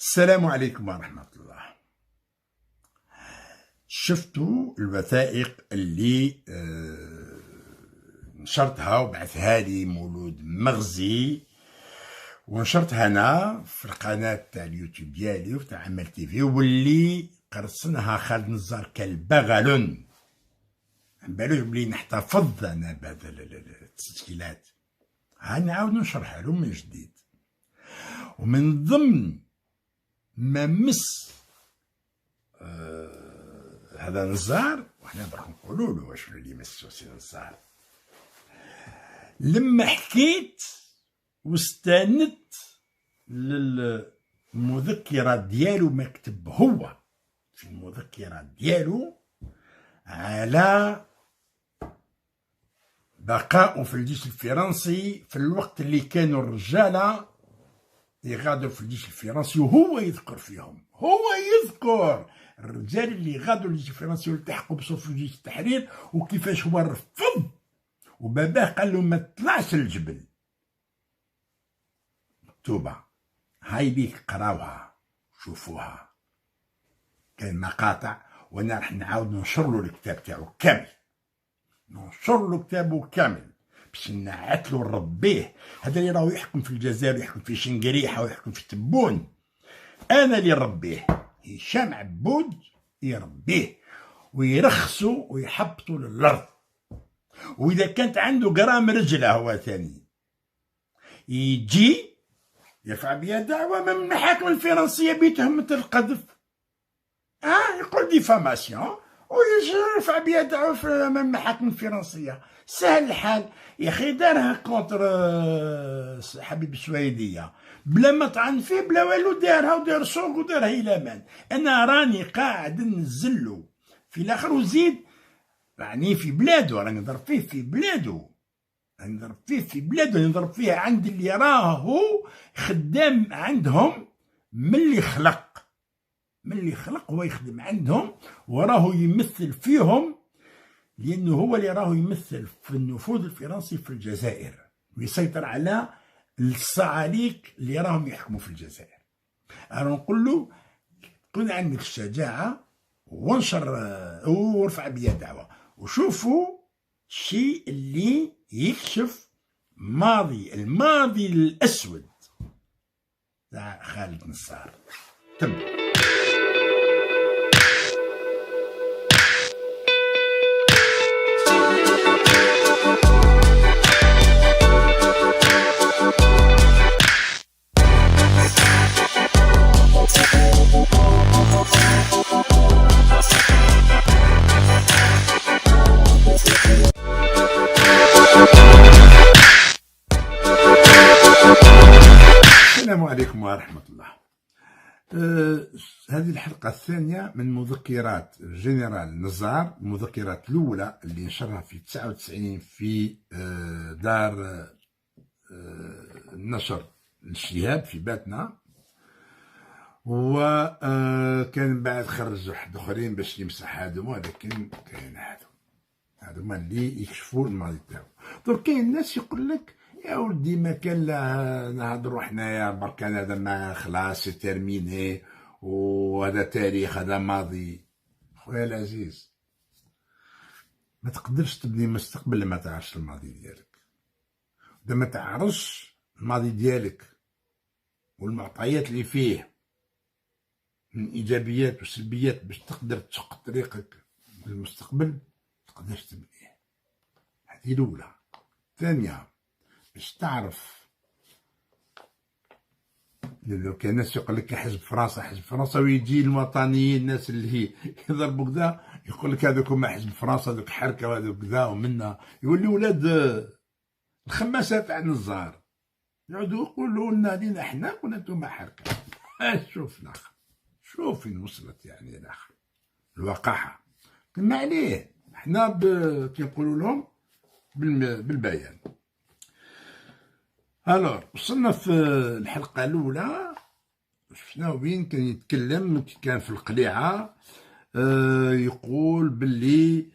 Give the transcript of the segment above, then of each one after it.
السلام عليكم ورحمة الله. شفتوا الوثائق اللي نشرتها وبعثها لي مولود مغزي، ونشرتها انا في القناة تاع اليوتيوب ديالي وتاع عمل تيفي، واللي قرصنها خالد نزار كالبغل. مبالوش بلي نحتفظ انا بهذا التسجيلات، ها نعاود نشرحها لهم من جديد. ومن ضمن ما مس هذا نزار، وحنا برك نقولوا له واش اللي مسو سي نزار، لما حكيت واستندت للمذكرة ديالو، ما كتب هو في المذكرة ديالو على بقاء في الجيش الفرنسي في الوقت اللي كانوا الرجالة يغادروا في الجيش الفرنسي، وهو يذكر فيهم، هو يذكر الرجال اللي غادروا للجيش الفرنسي والتحقوا بصف جيش التحرير، وكيفاش هو رفض وباباه قال له ما تطلعش الجبل. مكتوبة، هاي بيك قراوها شوفوها، كاين مقاطع، وانا راح نعاود ننشر له الكتاب تاعو كامل، ننشر له كتابه كامل باش نعتلو نربيه. هذا اللي راهو يحكم في الجزائر ويحكم في شنقريحه ويحكم في تبون، انا اللي نربيه. هشام عبود يربيه ويرخصو ويحبطو للارض، واذا كانت عنده قرام رجله هو ثاني يجي يرفع بها دعوه من المحاكم الفرنسيه بتهمه القذف، يقول ديفاماسيون، ويرفع بها دعوه من المحاكم الفرنسيه. سهل الحال يا اخي، دارها كونتر حبيب السويديه بلا ما طعن فيه بلا والو، دارها ودار سوق ودارها الى من. انا راني قاعد ننزلو في الاخر، وزيد راني في بلادو، راني نضرب فيه في بلادو، راني نضرب فيه في بلادو، نضرب فيه عند اللي راهو خدام عندهم من اللي خلق، هو يخدم عندهم وراهو يمثل فيهم، لأنه هو اللي راهو يمثل في النفوذ الفرنسي في الجزائر ويسيطر على الصعاليك اللي راهم يحكموا في الجزائر. أنا نقول له كون عندك الشجاعة وانشر وارفع بيا دعوة، وشوفوا الشيء اللي يكشف الماضي الأسود تاع خالد نزار. تم. السلام عليكم ورحمة الله. هذه الحلقة الثانية من مذكرات جنرال نزار، المذكرات الأولى اللي نشرها في 99 في دار النشر الشهاب في باتنا، وكان بعد خرج واحد اخرين باش يمسح هادو، ولكن كاين هادو هما اللي يكشفوا الماضي تاعو. دونك كاين الناس يقول لك يا ولدي ما كان لا نهضروا حنايا برك، هذا ما خلاص سي تيرميني، وهذا تاريخ، هذا ماضي. خويا العزيز، ما تقدرش تبني مستقبل لما تعرفش الماضي ديالك. اذا ما تعرفش الماضي ديالك والمعطيات اللي فيه من ايجابيات وسلبيات باش تقدر تشق طريقك للمستقبل، ما تقدرش تبنيه. هذه الاولى. ثانيا، باش تعرف، لو كان الناس يقول لك حزب فرنسا، ويجي الوطنيين الناس اللي يضربوا كذا يقول لك هذوك هما حزب فرنسا، هذوك حركه وهذوك كذا، ومنا يولي ولاد الخماسه تاع نزار يعودوا يقولوا لنا لينا حنا كنا نتوما حركه. شوفنا، شوف فين وصلت يعني الاخر الوقاحه. ما عليه، حنا كي نقولوا لهم بالبيان. الوغ وصلنا في الحلقة الأولى، شفنا وين كان يتكلم، كان في القليعة، يقول باللي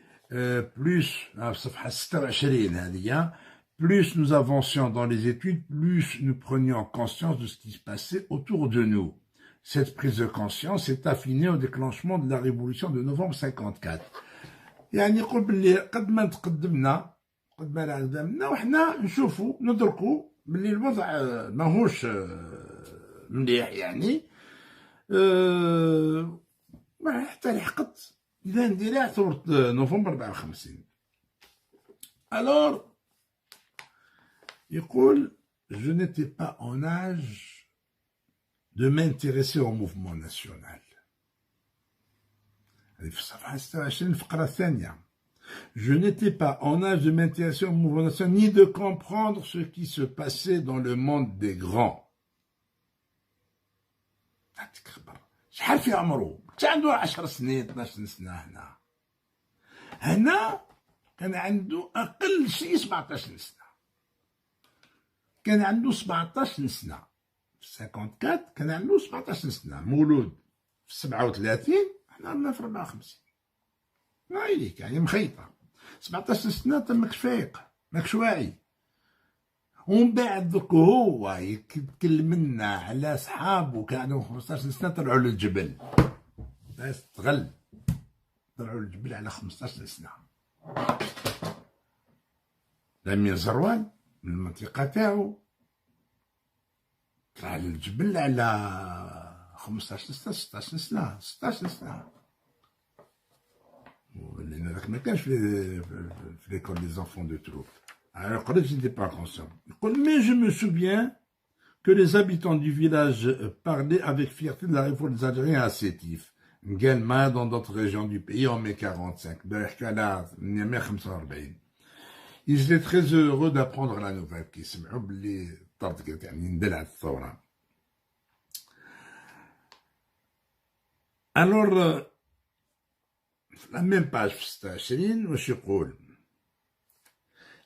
بلوس في صفحة 26 هذه، plus nous avancions dans les études, plus nous prenions conscience de ce qui se passait autour de nous. Cette prise de conscience est affinée au déclenchement de la révolution de novembre 54. يعني يقول باللي قد ما تقدمنا وحنا نشوفوا ندركوا باللي الوضع ماهوش مليح يعني حتى لحقت إذا نديرها ثورة نوفمبر 54. Alors يقول je n'étais pas en âge de m'intéresser au mouvement national. هذه في الصفحة 26 الفقرة الثانية. Je n'étais pas en âge de m'intéresser au mouvement national ni de comprendre ce qui se passait dans le monde des grands. نعطيك خبر شحال في عمرو؟ كان عنده 10 سنين 12 سنة هنا كان عنده أقل شيء 17 سنة. كان عنده 17 سنة في 54 كان عنده 17 سنة مولود في 37 حنا رانا في 54. هايليك يعني مخيطة 17 سنة انت ماكش فايق ماكش واعي. ومن بعد دوك هو يتكلم لنا على صحابو كان عندهم 15 سنة طلعوا للجبل. استغل طلعوا للجبل على 15 سنة. لامين زروان من المنطقة تاعو طلع للجبل على 15 سنة 16 سنة 16 سنة. لأن هذاك ما كانش في l'école des enfants de troupe. Alors je n'étais pas conscient. Mais je me souviens que les habitants du village parlaient avec fierté de la révolte des Algériens à Sétif, Guelma, dans d'autres régions du pays en mai 45. Ils étaient très heureux d'apprendre la nouvelle qui se Alors, la même page 26,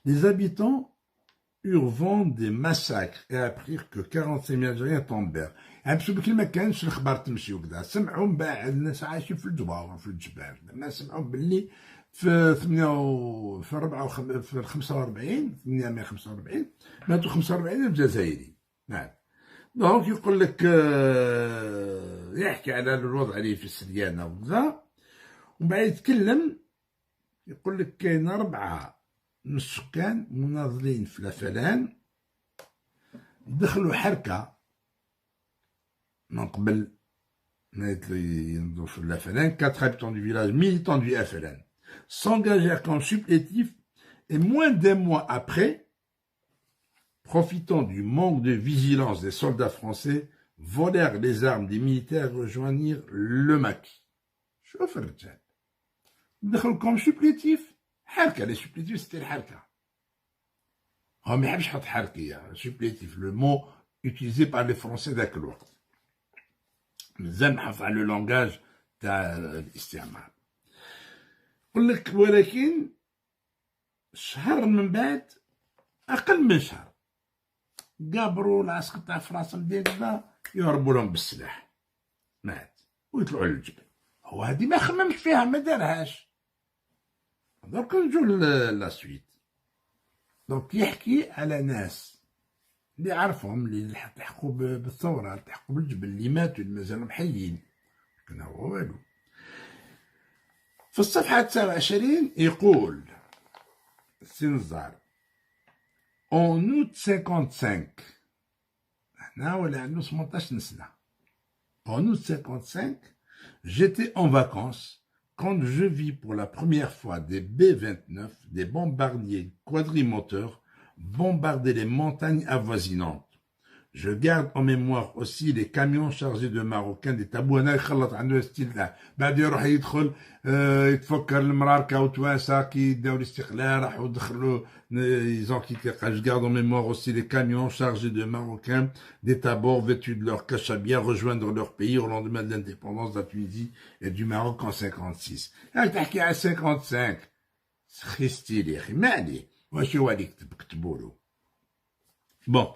les habitants eurent vent des massacres et apprirent que 45 000 Algériens tombèrent. يعني بسبب ما كانش الأخبار تمشي وكذا، سمعوا من بعد الناس عايشين في الجبال في الجبال، ما سمعوا باللي في 45 ماتوا 45 جزائري. نعم. دونك يقول لك يحكي على الوضع اللي في السريانة وكذا، ومن بعد يتكلم يقول لك كاين 4 من السكان مناضلين في لافلان دخلوا حركة من قبل ما ينضروا في لافلان. 4 habitants du village militants du FLN s'engagèrent comme supplétifs et moins d'1 mois après, profitant du manque de vigilance des soldats français, volèrent les armes des militaires et rejoignirent le maquis. شوف الرجال دخلوا كوم سوبليتيف حركة. لي سوبليتيف سيتي الحركة. هو ما يحبش يحط حركية سوبليتيف لو مو utilisé par les Français ذاك الوقت. مازال نحافظ على لو لونغاج تاع الاستعمار. يقول لك ولكن شهر من بعد أقل من شهر قابروا العسكر تاع فرنسا مدينة يهربوا لهم بالسلاح. مات ويطلعوا للجبل. هو هادي ما خممش فيها ما دارهاش. درك نجو لا سويت. دونك يحكي على ناس اللي عرفهم اللي لحقوا بالثورة لحقوا بالجبل اللي ماتوا اللي مازالهم حيين كان هو والو. في الصفحة 29 يقول السنزار En août 55 هنا ولا عنده 18 سنة. En août 55 j'étais en vacances quand je vis pour la première fois des B-29, des bombardiers quadrimoteurs, bombarder les montagnes avoisinantes. Je garde en mémoire aussi les camions chargés de Marocains, des tabouana يخلط عنده ستيل تاع بعد يروح يدخل يتفكر المراركة وتوانسة كي داو الاستقلال راحوا دخلوا ils ont quitté. Je garde en mémoire aussi les camions chargés de Marocains, des tabords vêtus de leur cachabia rejoindre leur pays au lendemain de l'indépendance de la Tunisie et du Maroc en 56. تحكي على 55 خيستيلي يا اخي ما عليه واش هو اللي كتبولو. بون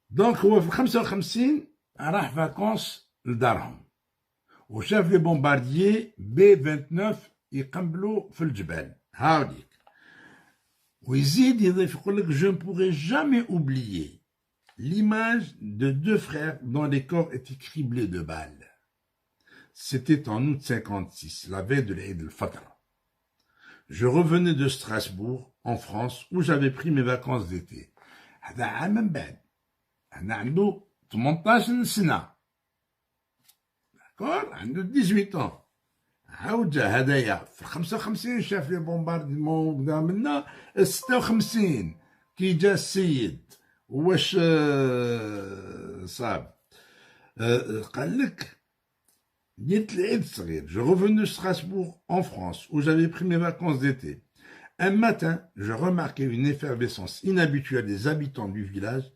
دونك هو في 55 راح فاكونس لدارهم وشاف لي بومبارديي بي 29 يقنبلوا في الجبال هاوليك. ويزيد يضيف يقول لك je ne pourrai jamais oublier l'image de deux frères dont les corps étaient criblés de balles. C'était en août 56, la veille de l'Eid al-Fitr. Je revenais de Strasbourg, en France, où j'avais pris mes vacances d'été. هذا عام من بعد. أنا عنده 18 سنة. D'accord? عنده 18 ans. عاود جا هدايا في 55 شاف لي بومباردمون وكذا منا 56 كي جا السيد واش صاب قال لك ديت العيد الصغير. Je revenais de Strasbourg en France où j'avais pris mes vacances d'été. Un matin, je remarquai une effervescence inhabituelle des habitants du village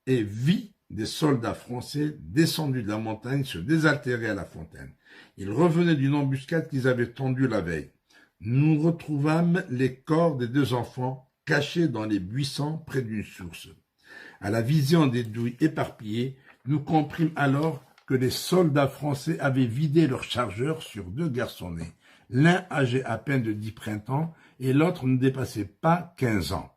et vis des soldats français descendus de la montagne se désaltérer à la fontaine. Ils revenaient d'une embuscade qu'ils avaient tendue la veille. Nous retrouvâmes les corps des deux enfants cachés dans les buissons près d'une source. À la vision des douilles éparpillées, nous comprîmes alors que les soldats français avaient vidé leurs chargeurs sur deux garçons nés, l'un âgé à peine de 10 printemps et l'autre ne dépassait pas 15 ans.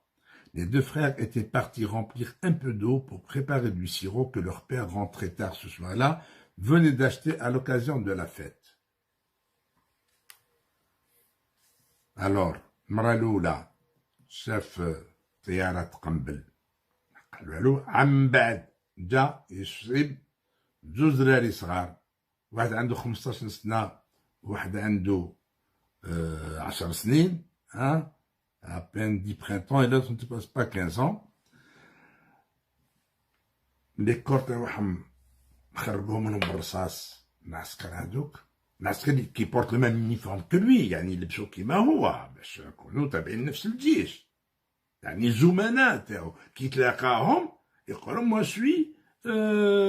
Les deux frères étaient partis remplir un peu d'eau pour préparer du sirop que leur père, rentré tard ce soir-là, venait d'acheter à l'occasion de la fête. Alors, المرة الأولى شاف طيارة تقنبل قالوا له عام بعد جا يصيب جوج دراري صغار، واحد عنده 15 سنة وواحد عنده 10 سنين à peine 10 printemps et l'autre ne dépasse pas 15 ans. Les corps تاعهم خرجوهم منهم بالرصاص العسكر هذوك، العسكر كي بورت لو ميم يونيفورم كو لوي، يعني يلبسو كيما هو باش نكونو تابعين نفس الجيش، يعني الزملاء تاعو كي تلاقاهم يقولوا موا سوي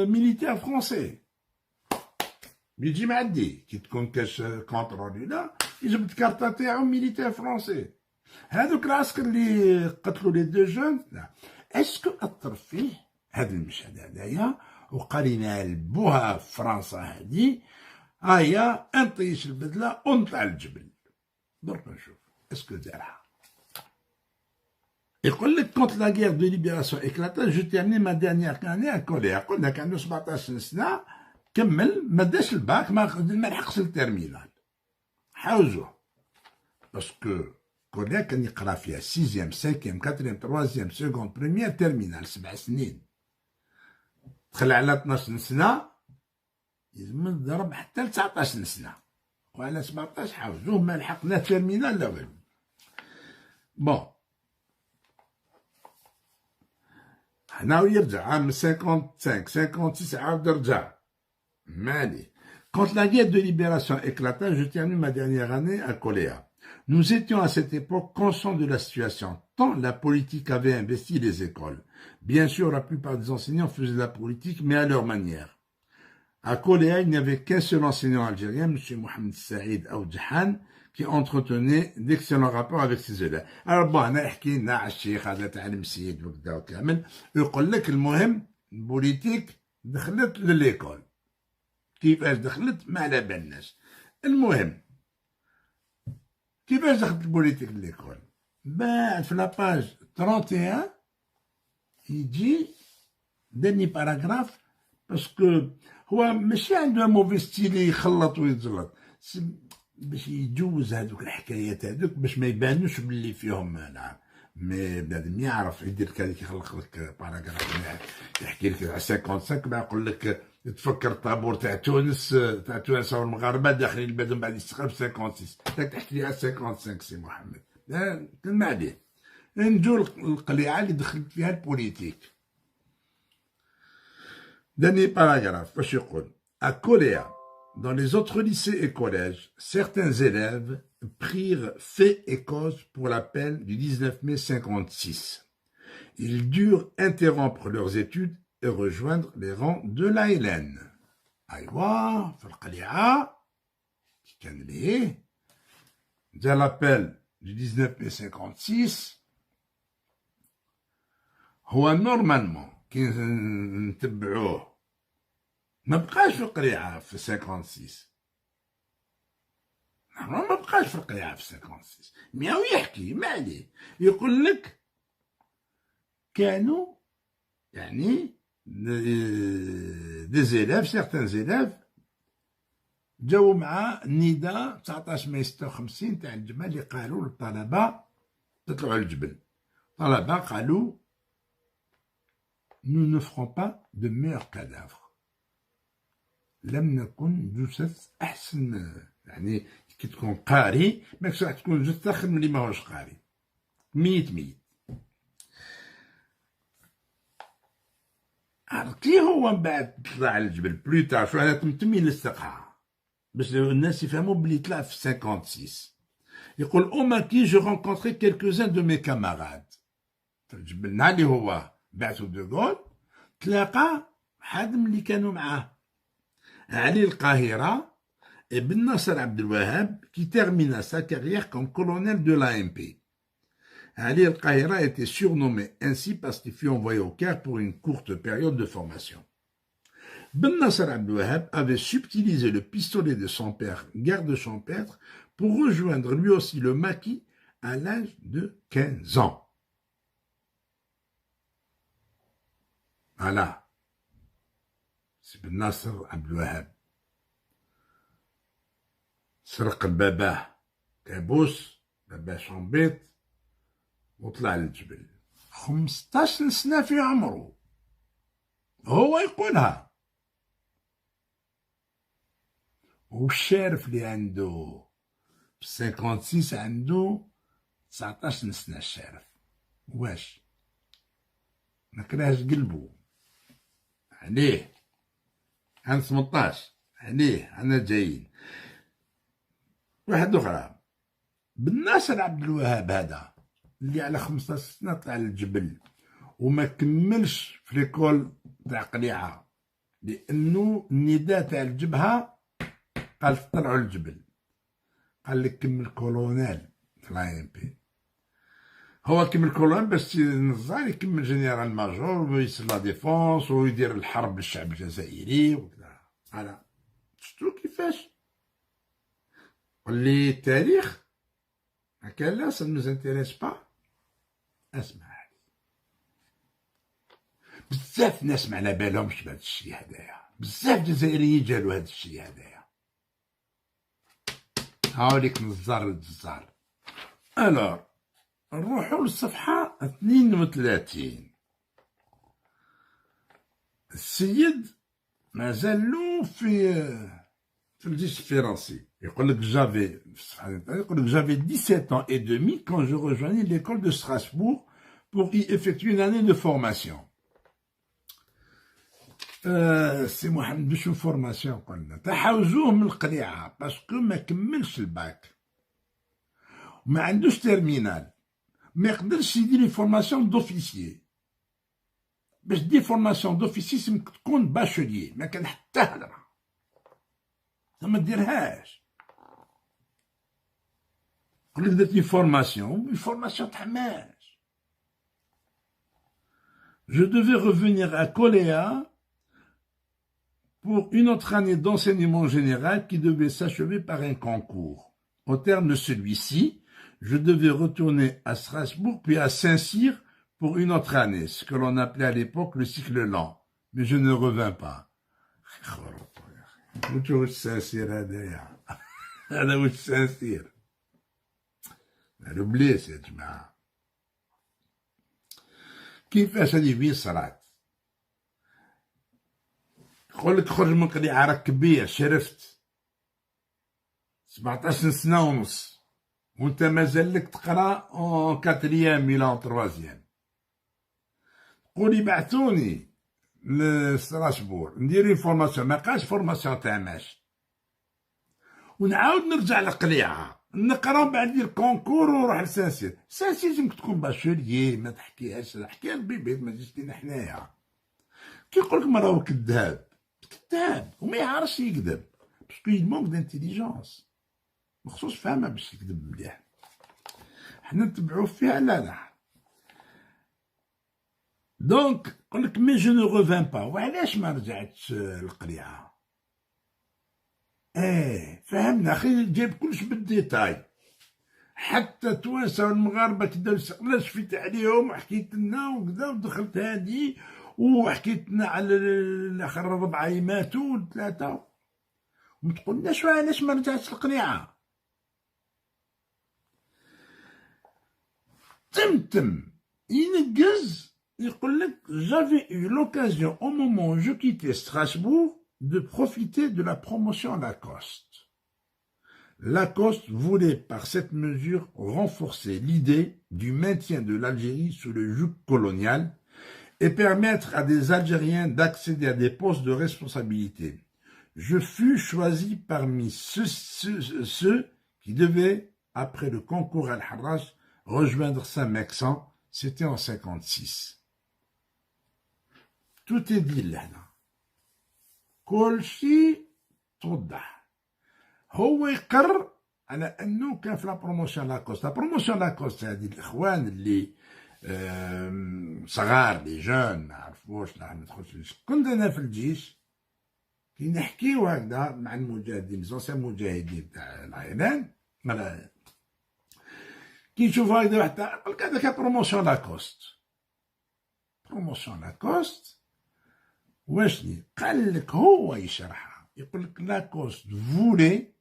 ميليتير فرونسي. يجي معدي كي تكون كاش كونترول ولا يجبد كارطة تاعو ميليتير فرونسي. هذوك العسكر اللي قتلوا لي دو جون اسكو اثر فيه هذا المشهد هذايا وقالينا لبوها في فرنسا هادي هيا انطيش البدله ونطلع الجبل درك نشوف اسكو دارها. يقول لك كونت لا غير دو ليبيراسيون اكلاتا جو تيرني ما دانيير اني اكولي. قلنا كان عنده 17 سنه كمل ما داش الباك ما لحقش التيرمينال حاوزوه باسكو كوليا كان يقرا فيها 6 5 4 3 سكوند بريمير تيرمينال 7 سنين. دخل على 12 سنه يلزم نضرب حتى ل 19 سنه وعلى 17 حاوزوه ما لحقنا تيرمينال لا والو. بون هنا يرجع عام 55 56 عاود رجع مالي. Quand la guerre de libération éclata, je termine ma dernière année à Coléa. Nous étions à cette époque conscients de la situation, tant la politique avait investi les écoles. Bien sûr, la plupart des enseignants faisaient de la politique, mais à leur manière. À Coléa, il n'y avait qu'un seul enseignant algérien, M. Mohamed Saïd Aoudjahan, qui entretenait d'excellents rapports avec ses élèves. Alors bon, أنا نحكي لنا على الشيخ هذا تاع المسيد وكذا وكامل، يقول لك المهم البوليتيك دخلت لليكول. كيفاش دخلت ما على بالناش. المهم كيفاش دخلت البوليتيك لليكول؟ بعد في لاباج 31 يجي داني باراغراف باسكو هو ماشي عنده موفي ستيل يخلط ويتزلط باش يجوز هذوك الحكايات هذوك باش ما يبانوش باللي فيهم نعم. مي بنادم يعرف يدير هذيك يخلق لك باراغراف يحكي لك على 55 ما يقول لك تفكر الطابور تاع تونس والمغاربه داخلين البلاد من بعد يستقرب 56 تحكي لي على 55 سي محمد كلمة عليه. نجو القليعه اللي دخلت فيها البوليتيك. Dernier paragraphe, باش يقول à Coléa, dans les autres lycées et collèges, certains élèves prirent fait et cause pour l'appel du 19 mai 56. Ils durent interrompre leurs études et rejoindre les rangs de l'ALN. أيوا في القليعة كي كان ليه جا l'appel du 19 mai 56 هو نورمالمون كي نتبعوه ما بقاش في القليعة في 56. ما بقاش في القليعة في 56 مياو يحكي ما عليه. يقول لك كانوا يعني دي زيلاف سيغتان زيلاف جاو مع النداء 19 ماي 56 تاع الجماعة اللي قالوا للطلبة تطلعوا على الجبل. الطلبة قالوا nous ne ferons pas de meilleurs cadavres. لم نكن جثث أحسن، يعني كي تكون قاري ماكش راح تكون جثة خير من اللي ماهوش قاري، ميت ميت. كي هو من بعد طلع على الجبل بلوتار شو على تمين لصقها باش الناس يفهموا بلي طلع في 56. يقول au maquis je rencontrais quelques-uns de mes camarades. في الجبل نهار اللي هو بعثوا دوغول تلاقى حد من اللي كانوا معاه علي القاهرة et Ben Nasser Abdelwahab qui termina sa carrière comme colonel de l'AMP. Ali El-Qahira était surnommé ainsi parce qu'il fut envoyé au Caire pour une courte période de formation. Ben Nasser Abdelwahab avait subtilisé le pistolet de son père, garde champêtre, pour rejoindre lui aussi le maquis à l'âge de 15 ans. Voilà. C'est Ben Nasser Abdelwahab. سرق باباه كابوس، باباه شامبيط، وطلع للجبل. 15 سنة في عمره، هو يقولها. والشارف اللي عنده في 56 عنده 19 سنة الشارف. واش مكرهش قلبو عليه، عن 18 عليه عنا جايين. واحد أخرى بن ناصر عبد الوهاب هذا اللي على 15 سنة طلع للجبل وما كملش في ليكول تاع قليعة، لأنه النداء تاع الجبهة قال طلعوا للجبل، قال لك كمل كولونيل في لاي ام بي. هو كمل كولونيل باش نزار يكمل جنرال ماجور ويصير لا ديفونس ويدير الحرب للشعب الجزائري وكذا. فوالا شفتو كيفاش اللي التاريخ هكا. لا سا نو زانتيريس با. اسمع هادي بزاف ناس ما على بالهمش بهاد الشي هدايا، بزاف جزائريين جالو هاد الشي هدايا. هاوليك نزار الجزار. الوغ نروحو للصفحة 32. السيد مازالو في الجيش الفرنسي. يقول لك جافي يقول لك جافي 17 ans et demi quand je rejoignis l'école de Strasbourg pour y effectuer une année de formation. سي محمد باش فورماسيون قلنا تحاوزوه من القليعة باسكو ما كملش الباك وما عندوش تيرمينال، ما يقدرش يدير فورماسيون دوفيسيي. باش دير فورماسيون دوفيسيي لازمك تكون باشوليي، ما كان حتى هضره ما ديرهاش. يقول لك درت فورماسيون تحماش. Je devais revenir à Coléa pour une autre année d'enseignement général qui devait s'achever par un concours. Au terme de celui-ci, je devais retourner à Strasbourg puis à Saint-Cyr pour une autre année, ce que l'on appelait à l'époque le cycle lent. Mais je ne revins pas. وش Saint-Cyr هذايا؟ هذا وش Saint-Cyr؟ هذا بليس يا جماعة. كيفاش هذه فين صرات؟ يقول لك خرج من قليعة راك كبير شرفت 17 سنة ونص وانت مازال لك تقرا اون كاتريام ولا اون تروازيام. قولي بعثوني لستراسبور ندير فورماسيون، ما قاش فورماسيون تاع ماش، ونعاود نرجع لقليعة نقرا ومن بعد ندير كونكور ونروح لسانسير. سانسير لازمك تكون باشوليي، ما تحكيهاش، حكيها لبيبيت ما تجيش لينا حنايا. كي يقولك ما راهو كذاب، كذاب وما يعرفش يكذب باسكو يمونك دانتيليجونس، مخصوص فاهمة باش يكذب مليح. حنا نتبعوه فيها لا. دونك يقولك مي جو نو ريفان با. وعلاش ما رجعتش القليعة؟ فهمنا اخي، جايب كلش بالديتاي. حتى التوانسة والمغاربة كدا الاستقلال شفيت عليهم وحكيت لنا وكذا ودخلت هادي وحكيتنا على الاخر 4 ماتوا 3، وما تقولناش علاش ما رجعتش القنيعه. تمتم ينقز يقول لك j'avais eu l'occasion au moment où je quittais Strasbourg de profiter de la promotion Lacoste. Lacoste voulait par cette mesure renforcer l'idée du maintien de l'Algérie sous le joug colonial et permettre à des Algériens d'accéder à des postes de responsabilité. Je fus choisi parmi ceux qui devaient, après le concours Al-Harraj, rejoindre Saint-Mexan. C'était en 56. Tout est dit là. كل شيء توضح. هو يقر على انه كان في لابروموسيون لاكوست. لابروموسيون لاكوست هذه الاخوان اللي صغار لي جون ما عرفوش ما ندخلش. كنت انا في الجيش كي نحكيو هكذا مع المجاهدين زونسيان مجاهدين تاع العيلان كي نشوف هكذا واحد يقول لك هذاك بروموسيون لاكوست. بروموسيون لاكوست واشني قال لك هو يشرحها يقول لك Lacoste voulait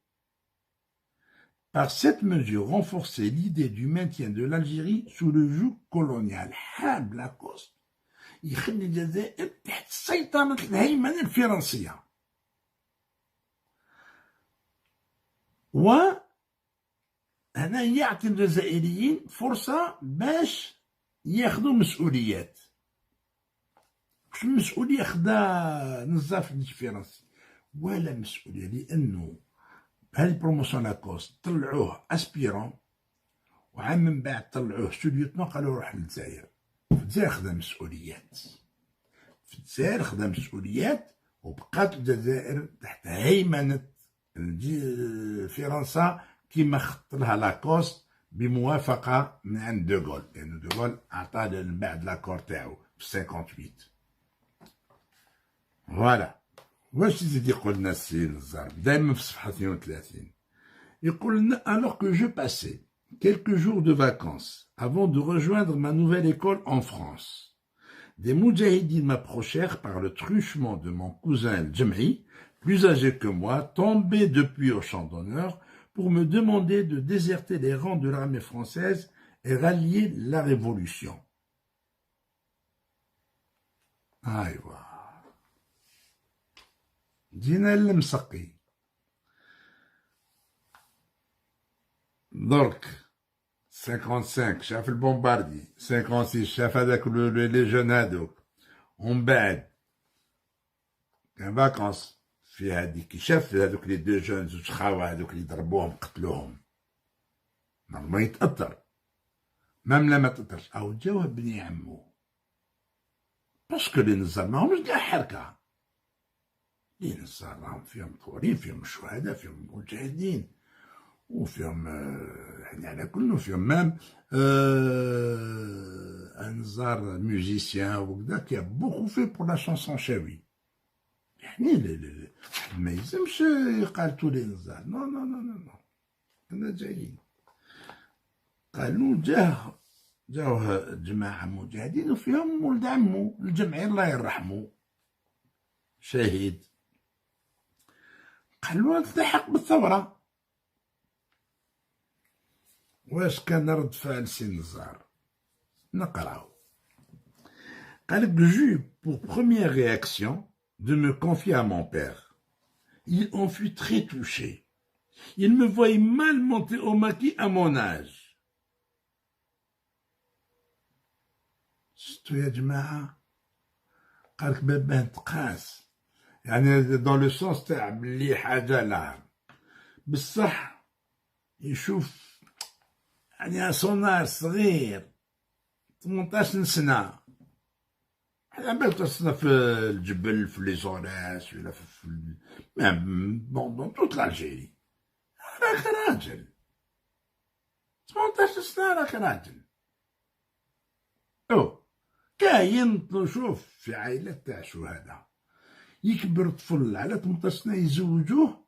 par cette mesure renforcer l'idée du maintien de l'Algérie sous le joug colonial. حاب لاكوست يخلي الجزائر تحت سيطرة الهيمنة الفرنسية، وهنا يعطي الجزائريين فرصة باش ياخذوا مسؤوليات. مش المسؤولية خدا نزار في الجيش الفرنسي ولا مسؤولية، لأنه بهذه البروموسيون لاكوست طلعوه اسبيرون وعام من بعد طلعوه سوليوتنون قالوا روح للجزائر. في الجزائر خدا مسؤوليات، في الجزائر خدا مسؤوليات وبقات الجزائر تحت هيمنة فرنسا كيما خط لها لاكوست بموافقة من عند دوغول، لأن دوغول عطاه من بعد لاكور تاعو في 58. فوالا. واش يزيد يقول لنا السي نزار دائما في صفحة 32 يقول لنا alors que je passais quelques jours de vacances avant de rejoindre ma nouvelle école en France, des moudjahidines m'approchèrent par le truchement de mon cousin El-Djem'i, plus âgé que moi, tombé depuis au champ d'honneur, pour me demander de déserter les rangs de l'armée française et rallier la révolution. أيوا جينا للمسقي درك 55 شاف البومباردي، 56 شاف هذاك لي جون هذوك، ومن بعد كان فاكونس في هذيك كي شاف هذوك لي دو جون زوج خاوة هذوك اللي ضربوهم قتلوهم نورمال يتأثر، مام لا ما تأثرش أو جاوه بني عمو باسكو لي نزار ماهمش قاع حركة، لي نزار راهم فيهم طورين، فيهم شهداء، فيهم مجاهدين، وفيهم يعني على كل فيهم مام انزار ميوزيسيان وكذا كي ا بوكو في بور لا شانسون شاوي، يعني ما يلزمش يقال تولي نزار، نو نو نو نو نو كنا جايين قالوا جاوه جماعة مجاهدين وفيهم ولد عمو الجمعي الله يرحمه شهيد، قالوا التحق بالثورة. واش كان رد فعل سي نزار؟ نقراو. قالك j'ai eu pour première réaction de me confier à mon père. Il en fut très touché. Il me voyait mal monter au maquis à mon âge. شتو يا جماعة؟ قالك باباه تقاس، يعني dans le sens تاع بلي حاجة لا بصح يشوف يعني صناع صغير 18 سنة، على بالك تصنع في الجبل في لي زوراس ولا في بون توت لالجيري، راك راجل 18 سنة راك راجل. او كاين شوف في عائلة تاع شهداء يكبر طفل على 18 سنة يزوجوه